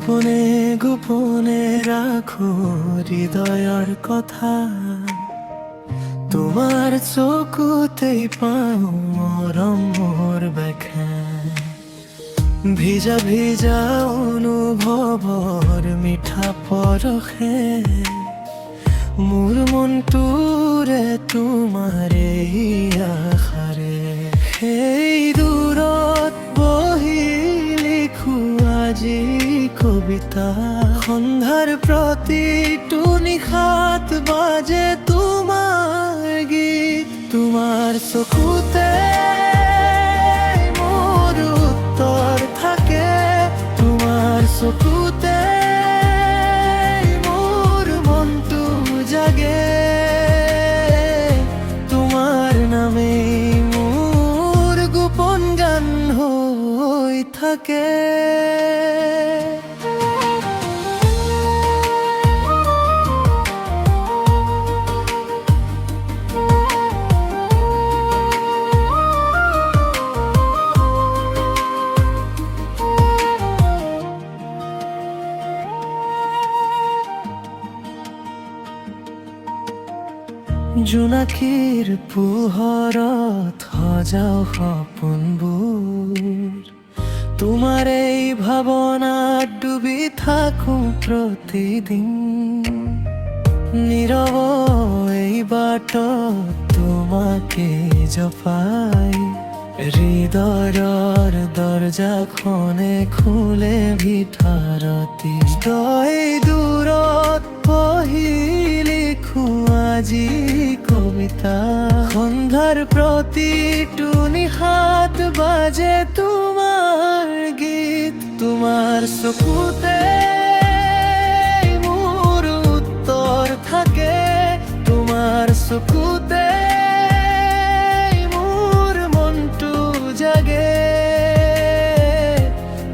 গোপনে গোপনে রাখো হৃদয়ের কথা, তোমার চকুতেই পাও মরম মোর ব্যাখ্যা। ভিজা ভিজা অনুভৱৰ মিঠা পৰশে মোৰ মনটোৰে তোমাৰে আশাৰে। সেই দূৰত বহি লিখো আজি কবিতা, সন্ধ্যাৰ প্ৰতিটো নিশাত বাজে তোমাৰ গীত। তোমাৰ চকুতে মোৰ উত্তৰ থাকে, তোমাৰ চকুতে মোৰ মনটো জাগে। তোমাৰ নামেই মোৰ গোপন গান হৈ থাকে। জোনাকীৰ পোহৰত সজাও সপোনবোৰ, তোমাৰ এই ভাৱনাত ডুবি থাকো প্ৰতিদিন। নীৰৱ এই বাটত তোমাকে জপাই, হৃদয়ৰ দরজাখনে খুলে ভিতৰতি। তই দূৰত বহি লিখো আজি কবিতা, সন্ধ্যাৰ প্ৰতিটো নিশাত বাজে তোমাৰ গীত। তোমাৰ চকুতে মোৰ উত্তৰ থাকে, তোমাৰ চকুতে মোৰ মনটো জাগে।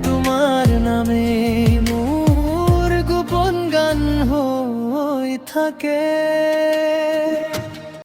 তোমাৰ নামেই মোৰ গোপন গান হৈ থাকে।